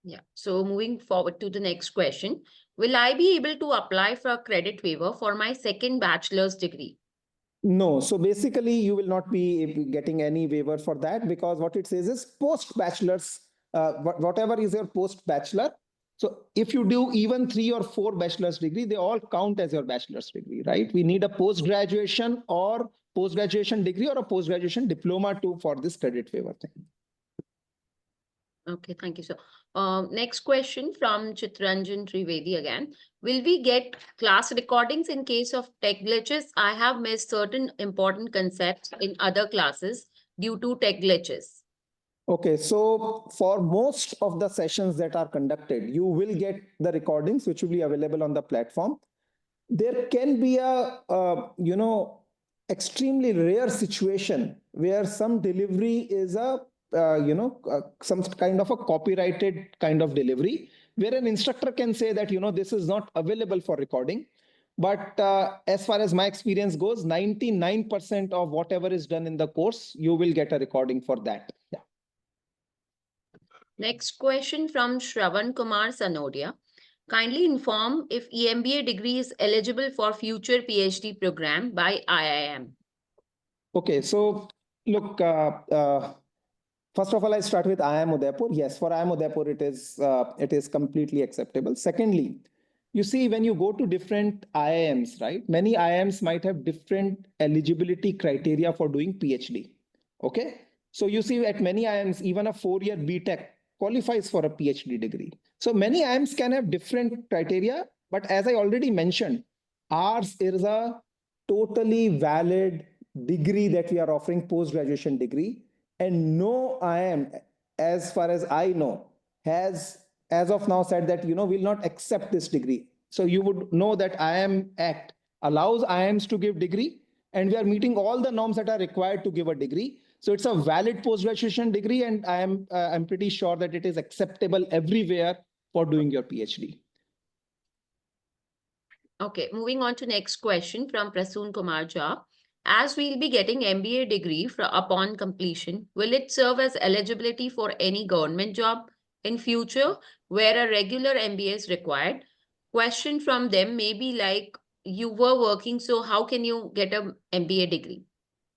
Yeah. So moving forward to the next question, will I be able to apply for a credit waiver for my second bachelor's degree? No. So basically, you will not be getting any waiver for that because what it says is post-bachelor's, whatever is your post-bachelor. So if you do even 3 or 4 bachelor's degree, they all count as your bachelor's degree, right? We need a post-graduation or post-graduation degree or a post-graduation diploma for this credit waiver thing. Okay, thank you, sir. Next question from Chitranjan Trivedi again. Will we get class recordings in case of tech glitches? I have missed certain important concepts in other classes due to tech glitches. Okay, so for most of the sessions that are conducted, you will get the recordings which will be available on the platform. There can be extremely rare situation where some delivery is some kind of a copyrighted kind of delivery, where an instructor can say that, this is not available for recording. But as far as my experience goes, 99% of whatever is done in the course, you will get a recording for that. Yeah. Next question from Shravan Kumar Sanodia. Kindly inform if EMBA degree is eligible for future PhD program by IIM. Okay, so look, first of all, I start with IIM Udaipur. Yes, for IIM Udaipur, it is completely acceptable. Secondly, you see, when you go to different IIMs, right? Many IIMs might have different eligibility criteria for doing PhD. Okay, so you see, at many IIMs, even a 4-year BTech qualifies for a PhD degree. So many IIMs can have different criteria, but as I already mentioned, ours is a totally valid degree that we are offering, post-graduation degree, and no IIM, as far as I know, has as of now said that will not accept this degree. So you would know that IIM Act allows IIMs to give degree, and we are meeting all the norms that are required to give a degree. So it's a valid post-graduation degree, and I'm pretty sure that it is acceptable everywhere for doing your PhD. Okay, moving on to next question from Prasoon Kumar Jha. As we'll be getting MBA degree upon completion, will it serve as eligibility for any government job in future where a regular MBA is required? Question from them may be like, you were working, so how can you get a MBA degree?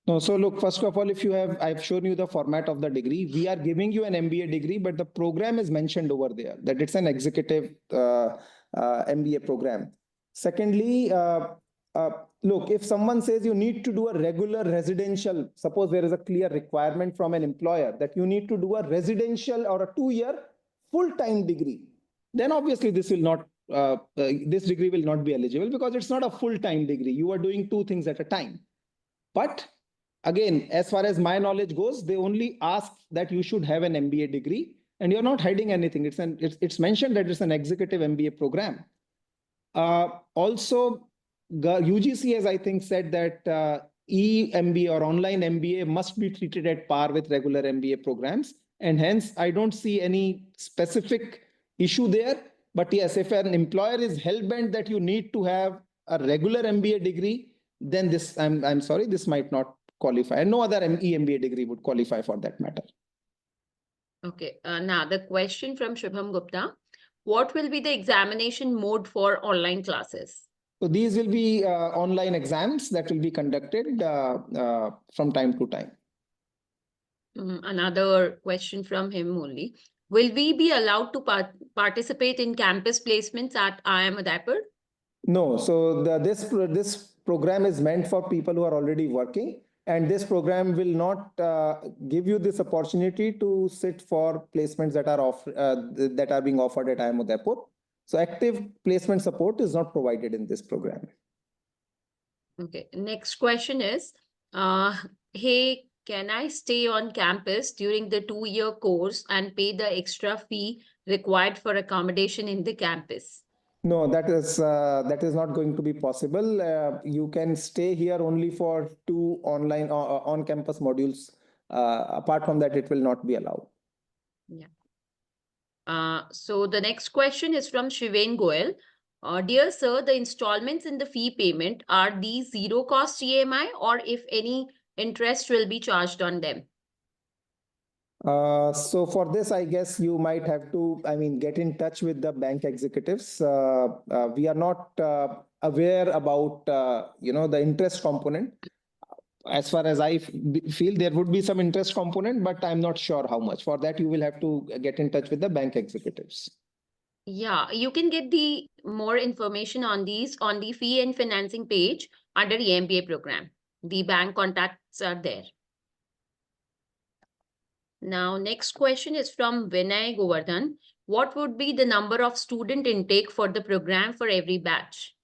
No, so look, first of all, I've shown you the format of the degree. We are giving you an MBA degree, but the program is mentioned over there that it's an executive MBA program. Secondly, look, if someone says you need to do a regular residential, suppose there is a clear requirement from an employer that you need to do a residential or a 2-year full-time degree, then obviously this degree will not be eligible because it's not a full-time degree. You are doing 2 things at a time. But again, as far as my knowledge goes, they only ask that you should have an MBA degree, and you're not hiding anything. It's mentioned that it's an executive MBA program. Also, UGC has, I think, said that EMBA or online MBA must be treated at par with regular MBA programs, and hence I don't see any specific issue there. But yes, if an employer is hell-bent that you need to have a regular MBA degree, then I'm sorry, this might not qualify. And no other EMBA degree would qualify for that matter. Okay, now the question from Shubham Gupta. What will be the examination mode for online classes? So these will be online exams that will be conducted from time to time. Another question from him only. Will we be allowed to participate in campus placements at IIM Udaipur? No, so this program is meant for people who are already working, and this program will not give you this opportunity to sit for placements that are being offered at IIM Udaipur. So active placement support is not provided in this program. Okay, next question is, hey, can I stay on campus during the 2-year course and pay the extra fee required for accommodation in the campus? No, that is not going to be possible. You can stay here only for 2 online on-campus modules. Apart from that, it will not be allowed. Yeah. So the next question is from Shiven Goel. Dear sir, the installments in the fee payment, are these zero cost EMI, or if any interest will be charged on them? So for this, I guess you might have to, get in touch with the bank executives. We are not aware about, the interest component. As far as I feel, there would be some interest component, but I'm not sure how much. For that, you will have to get in touch with the bank executives. Yeah, you can get the more information on these on the fee and financing page under the MBA program. The bank contacts are there. Now, next question is from Vinay Govardhan. What would be the number of student intake for the program for every batch?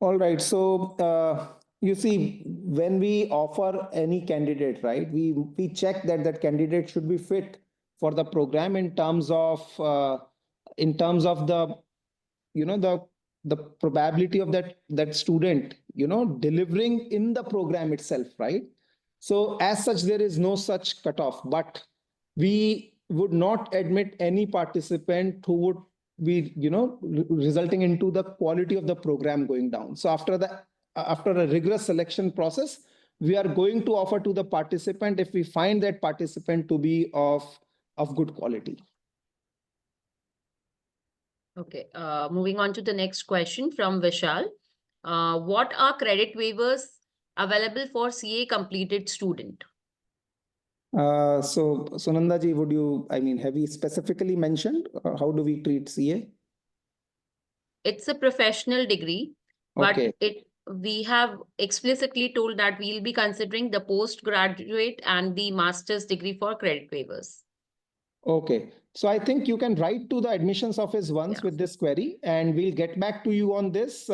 All right. So You see, when we offer any candidate, right, we check that that candidate should be fit for the program in terms of the the probability of that student delivering in the program itself, right? So as such, there is no such cutoff, but we would not admit any participant who would be resulting into the quality of the program going down. So after a rigorous selection process, we are going to offer to the participant if we find that participant to be of good quality. Okay, moving on to the next question from Vishal. What are credit waivers available for CA completed student? So Sunanda ji, have you specifically mentioned how do we treat CA? It's a professional degree, Okay. but we have explicitly told that we'll be considering the postgraduate and the master's degree for credit waivers. Okay. So I think you can write to the admissions office once with this query, and we'll get back to you on this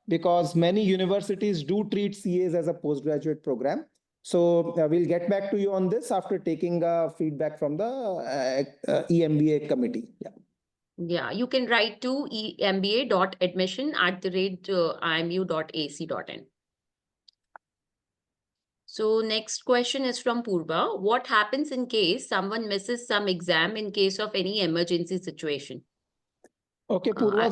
because many universities do treat CAs as a postgraduate program. So we'll get back to you on this after taking feedback from the EMBA committee. Yeah. Yeah, you can write to emba.admission@iimu.ac.in. So next question is from Purva. What happens in case someone misses some exam in case of any emergency situation? Okay, Purva.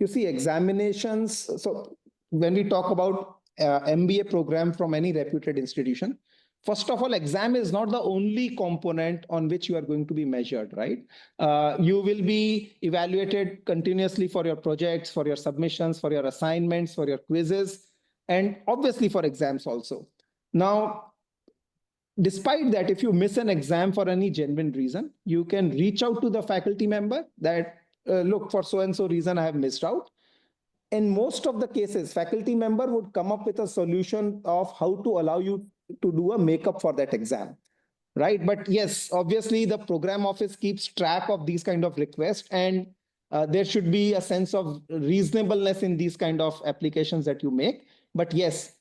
You see examinations. So when we talk about MBA program from any reputed institution, first of all, exam is not the only component on which you are going to be measured, right? You will be evaluated continuously for your projects, for your submissions, for your assignments, for your quizzes, and obviously for exams also. Now, despite that, if you miss an exam for any genuine reason, you can reach out to the faculty member that, look, for so and so reason, I have missed out. In most of the cases, faculty member would come up with a solution of how to allow you to do a makeup for that exam, right? But yes, obviously the program office keeps track of these kind of requests, and there should be a sense of reasonableness in these kind of applications that you make. But yes,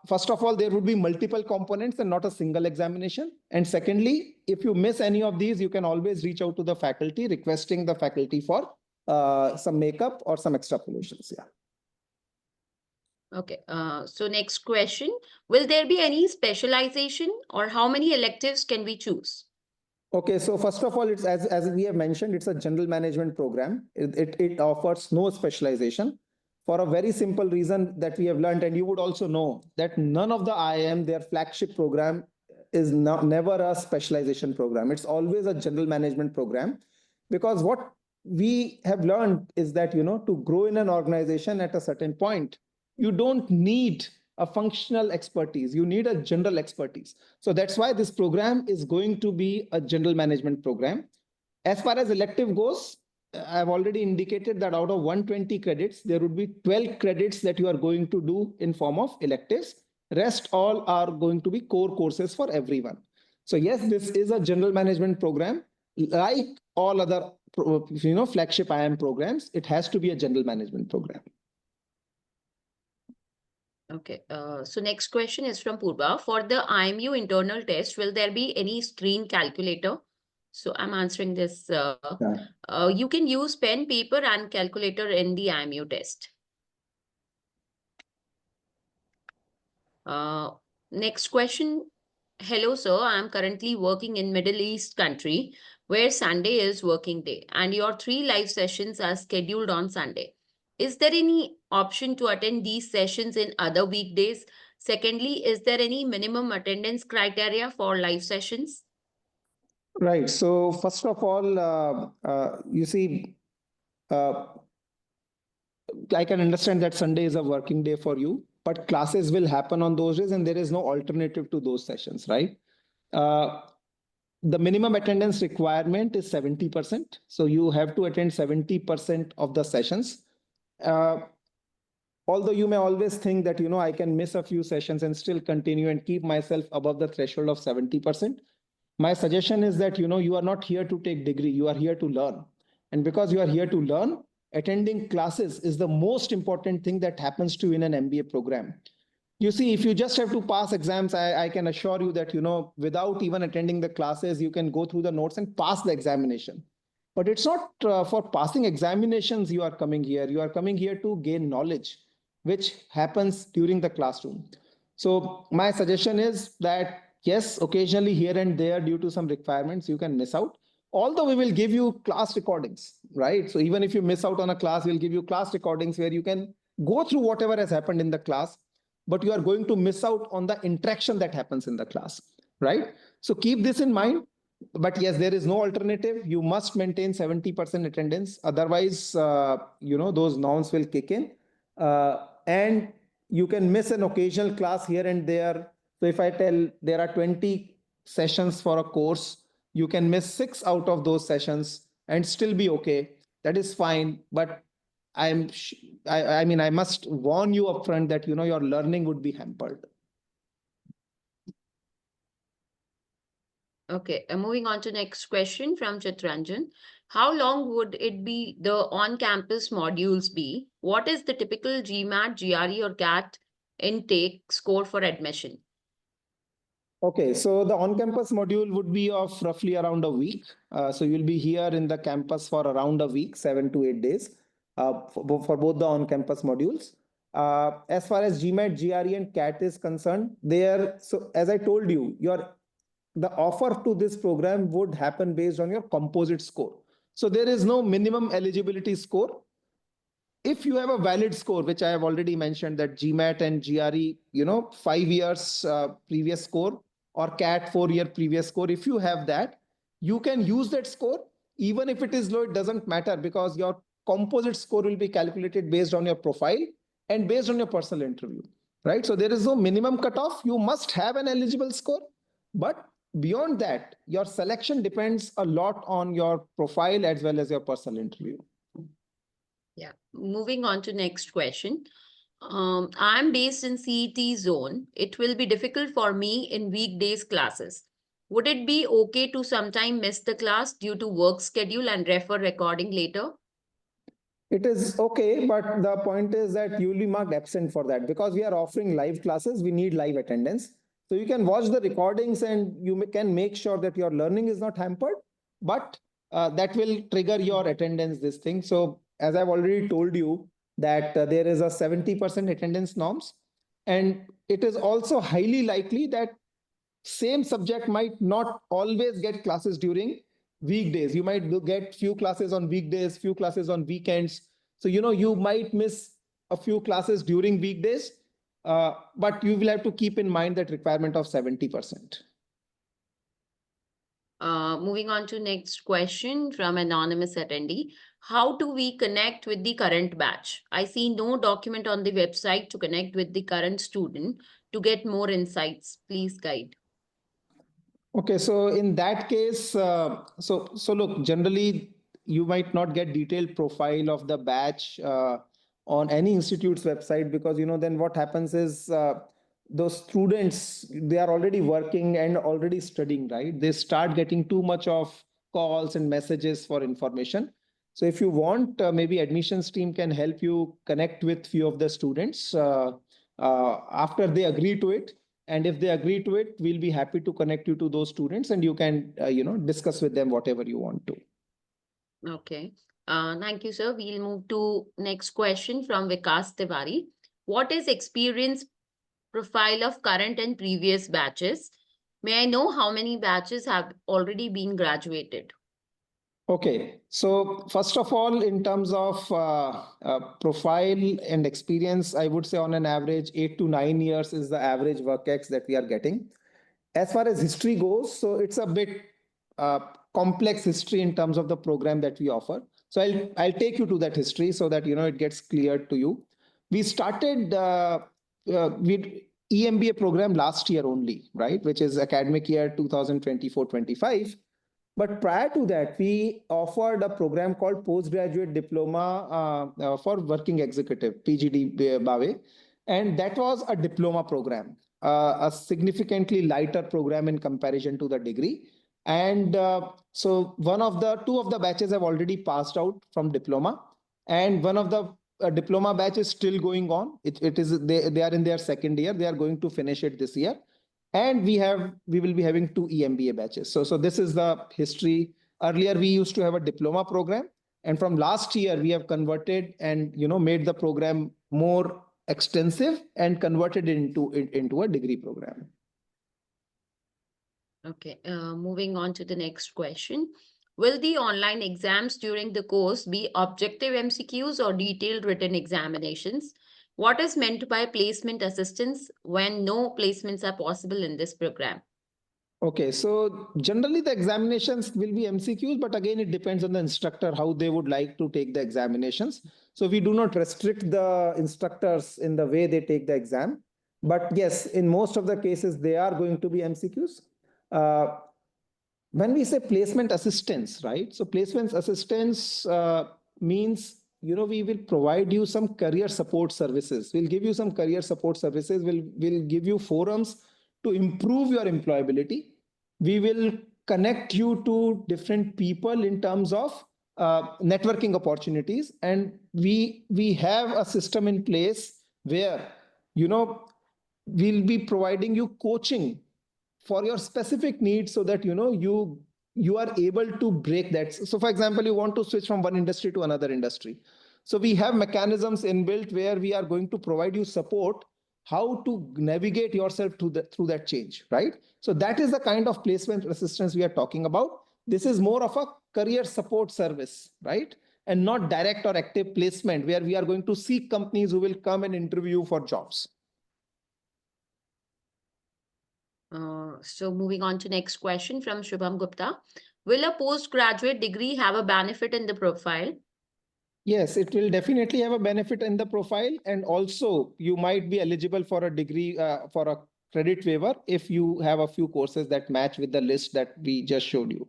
first of all, there would be multiple components and not a single examination. And secondly, if you miss any of these, you can always reach out to the faculty requesting the faculty for some makeup or some extrapolations. Yeah. Okay, so next question. Will there be any specialization or how many electives can we choose? Okay, so first of all, it's as we have mentioned, it's a general management program. It offers no specialization for a very simple reason that we have learned, and you would also know that none of the IIM, their flagship program, is never a specialization program. It's always a general management program, because what we have learned is that to grow in an organization at a certain point, you don't need a functional expertise, you need a general expertise. So that's why this program is going to be a general management program. As far as elective goes, I've already indicated that out of 120 credits, there would be 12 credits that you are going to do in form of electives. Rest all are going to be core courses for everyone. So yes, this is a general management program. Like all other flagship IIM programs, it has to be a general management program. Okay, so next question is from Purva. For the IMU internal test, will there be any screen calculator? So I'm answering this. You can use pen, paper, and calculator in the IMU test. Next question. Hello, sir. I'm currently working in Middle East country where Sunday is working day, and your 3 live sessions are scheduled on Sunday. Is there any option to attend these sessions in other weekdays? Secondly, is there any minimum attendance criteria for live sessions? Right. So first of all, you see, I can understand that Sunday is a working day for you, but classes will happen on those days and there is no alternative to those sessions, right? The minimum attendance requirement is 70%. So you have to attend 70% of the sessions. Although you may always think that, I can miss a few sessions and still continue and keep myself above the threshold of 70%. My suggestion is that, you are not here to take degree, you are here to learn. And because you are here to learn, attending classes is the most important thing that happens to you in an MBA program. You see, if you just have to pass exams, I can assure you that, without even attending the classes, you can go through the notes and pass the examination. But it's not for passing examinations you are coming here. You are coming here to gain knowledge, which happens during the classroom. So my suggestion is that, yes, occasionally here and there, due to some requirements, you can miss out. Although we will give you class recordings, right? So even if you miss out on a class, we'll give you class recordings where you can go through whatever has happened in the class, but you are going to miss out on the interaction that happens in the class, right? So keep this in mind. But yes, there is no alternative. You must maintain 70% attendance. Otherwise, those norms will kick in. And you can miss an occasional class here and there. So if I tell there are 20 sessions for a course, you can miss 6 out of those sessions and still be okay. That is fine. But I mean, I must warn you upfront that, your learning would be hampered. Okay, moving on to next question from Chitranjan. How long would it be the on-campus modules be? What is the typical GMAT, GRE or CAT intake score for admission? Okay, so the on-campus module would be of roughly around a week. So you'll be here in the campus for around a week, 7 to 8 days, for both the on-campus modules. As far as GMAT, GRE and CAT is concerned, so as I told you, the offer to this program would happen based on your composite score. So there is no minimum eligibility score. If you have a valid score, which I have already mentioned, that GMAT and GRE, 5 years previous score, or CAT 4-year previous score, if you have that, you can use that score. Even if it is low, it doesn't matter, because your composite score will be calculated based on your profile and based on your personal interview, right? So there is no minimum cutoff. You must have an eligible score. But beyond that, your selection depends a lot on your profile as well as your personal interview. Yeah, moving on to next question. I'm based in CET zone. It will be difficult for me in weekdays classes. Would it be okay to sometime miss the class due to work schedule and refer recording later? It is okay, but the point is that you will be marked absent for that, because we are offering live classes. We need live attendance. So you can watch the recordings and you can make sure that your learning is not hampered, but that will trigger your attendance, this thing. So as I've already told you that there is a 70% attendance norms, and it is also highly likely that same subject might not always get classes during weekdays. You might get few classes on weekdays, few classes on weekends. So, you might miss a few classes during weekdays, but you will have to keep in mind that requirement of 70%. Moving on to next question from anonymous attendee. How do we connect with the current batch? I see no document on the website to connect with the current student to get more insights. Please guide. Okay, so in that case, so look, generally you might not get detailed profile of the batch on any institute's website, because then what happens is those students, they are already working and already studying, right? They start getting too much of calls and messages for information. So if you want, maybe admissions team can help you connect with few of the students after they agree to it. And if they agree to it, we'll be happy to connect you to those students, and you can, discuss with them whatever you want to. Okay. Thank you, sir. We'll move to next question from Vikas Tiwari. What is experience profile of current and previous batches? May I know how many batches have already been graduated? Okay, so first of all, in terms of profile and experience, I would say on an average 8 to 9 years is the average work ex that we are getting. As far as history goes, so it's a bit complex history in terms of the program that we offer. So I'll take you to that history so that it gets clear to you. We started with EMBA program last year only, right? Which is academic year 2024-25. But prior to that, we offered a program called Postgraduate Diploma for Working Executive, PGD BAVE. And that was a diploma program, a significantly lighter program in comparison to the degree. And so two of the batches have already passed out from diploma. and one of the diploma batch is still going on. It is they are in their second year. They are going to finish it this year, and we will be having two EMBA batches. So this is the history. Earlier we used to have a diploma program, and from last year we have converted and made the program more extensive and converted into a degree program. Okay, moving on to the next question. Will the online exams during the course be objective MCQs or detailed written examinations? What is meant by placement assistance when no placements are possible in this program? Okay, so generally the examinations will be MCQs, but again, it depends on the instructor how they would like to take the examinations. So we do not restrict the instructors in the way they take the exam. But yes, in most of the cases, they are going to be MCQs. When we say placement assistance, right? So placement assistance means, we will provide you some career support services. We'll give you some career support services. We'll give you forums to improve your employability. We will connect you to different people in terms of networking opportunities. And we have a system in place where, we'll be providing you coaching for your specific needs so that you are able to break that. So for example, you want to switch from one industry to another industry, so we have mechanisms inbuilt where we are going to provide you support how to navigate yourself through that change, right? So that is the kind of placement assistance we are talking about. This is more of a career support service, right? And not direct or active placement where we are going to seek companies who will come and interview for jobs. So moving on to next question from Shubham Gupta. Will a postgraduate degree have a benefit in the profile? Yes, it will definitely have a benefit in the profile, and also you might be eligible for a degree for a credit waiver if you have a few courses that match with the list that we just showed you.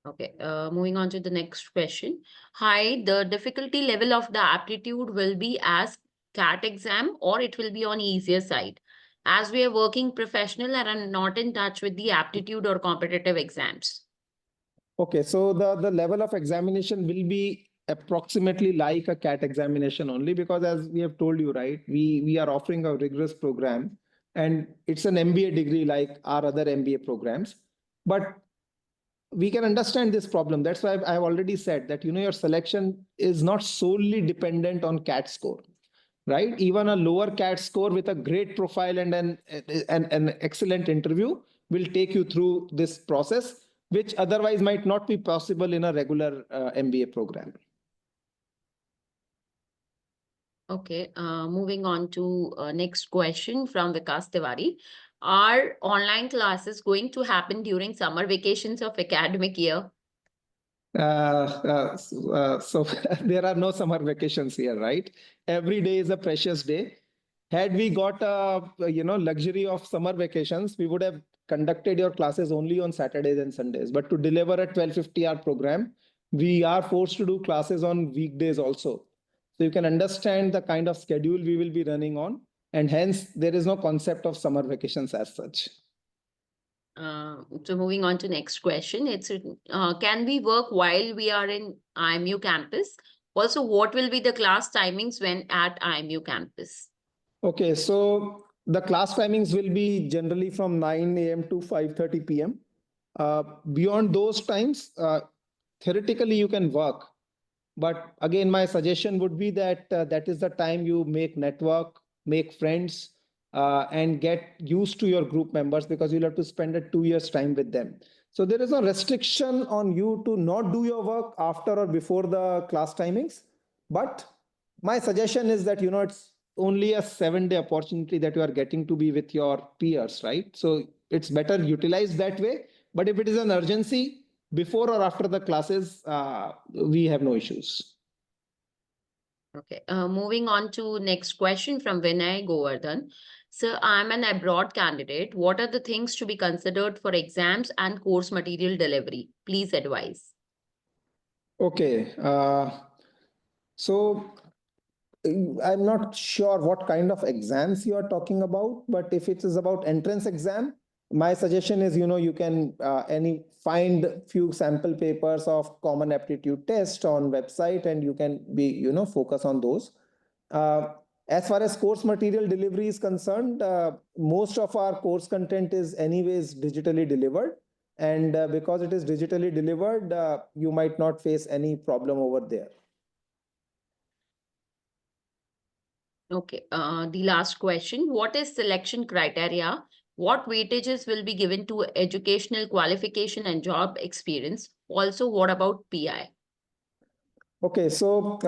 Okay, moving on to the next question. Hi, the difficulty level of the aptitude will be as CAT exam or it will be on easier side, as we are working professional and are not in touch with the aptitude or competitive exams. Okay, so the level of examination will be approximately like a CAT examination only, because as we have told you, right, we are offering a rigorous program and it's an MBA degree like our other MBA programs. But we can understand this problem. That's why I've already said that your selection is not solely dependent on CAT score, right? Even a lower CAT score with a great profile and an excellent interview will take you through this process, which otherwise might not be possible in a regular MBA program. Okay, moving on to next question from Vikas Tiwari. Are online classes going to happen during summer vacations of academic year? So there are no summer vacations here, right? Every day is a precious day. Had we got a luxury of summer vacations, we would have conducted your classes only on Saturdays and Sundays. But to deliver a 1250-hour program, we are forced to do classes on weekdays also. So you can understand the kind of schedule we will be running on, and hence there is no concept of summer vacations as such. So moving on to next question. It's can we work while we are in IMU campus? Also, what will be the class timings when at IMU campus? Okay, so the class timings will be generally from 9 a.m. to 5:30 p.m. Beyond those times, theoretically you can work. But again, my suggestion would be that that is the time you make network, make friends, and get used to your group members, because you'll have to spend a 2 years time with them. So there is no restriction on you to not do your work after or before the class timings. But my suggestion is that, it's only a 7-day opportunity that you are getting to be with your peers, right? So it's better utilized that way. But if it is an urgency, before or after the classes, we have no issues. Okay, moving on to next question from Vinay Govardhan. So I'm an abroad candidate. What are the things to be considered for exams and course material delivery? Please advise. Okay, so I'm not sure what kind of exams you are talking about, but if it is about entrance exam, my suggestion is, you can find few sample papers of common aptitude test on website, and you can be, focus on those. As far as course material delivery is concerned, most of our course content is anyways digitally delivered. And because it is digitally delivered, you might not face any problem over there. Okay. The last question. What is selection criteria? What weightages will be given to educational qualification and job experience? Also, what about PI? Okay, so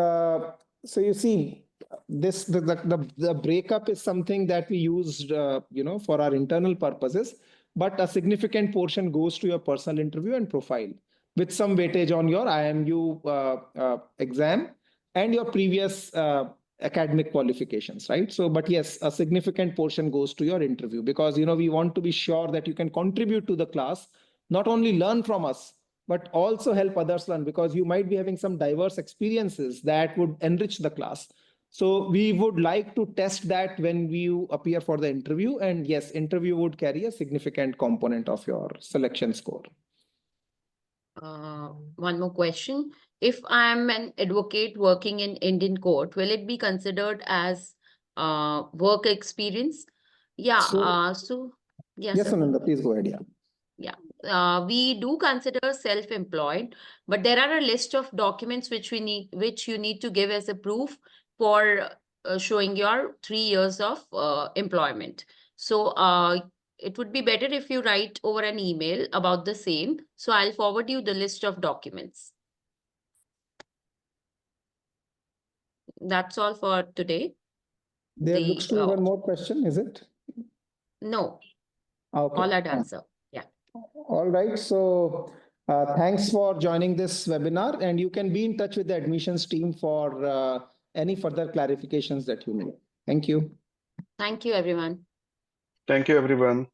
you see, the breakup is something that we used, for our internal purposes, but a significant portion goes to your personal interview and profile, with some weightage on your IMU exam and your previous academic qualifications, right? So, but yes, a significant portion goes to your interview, because we want to be sure that you can contribute to the class, not only learn from us, but also help others learn, because you might be having some diverse experiences that would enrich the class. So we would like to test that when you appear for the interview. And yes, interview would carry a significant component of your selection score. One more question. If I am an advocate working in Indian court, will it be considered as work experience? Yeah. Yes, sir. Ananda, please go ahead. Yeah. We do consider self-employed, but there are a list of documents which you need to give as a proof for showing your 3 years of employment. So it would be better if you write over an email about the same. So I'll forward you the list of documents. That's all for today. There looks to be one more question, is it? No. Okay. All are done, sir. Yeah. All right. So thanks for joining this webinar, and you can be in touch with the admissions team for any further clarifications that you need. Thank you. Thank you, everyone. Thank you, everyone.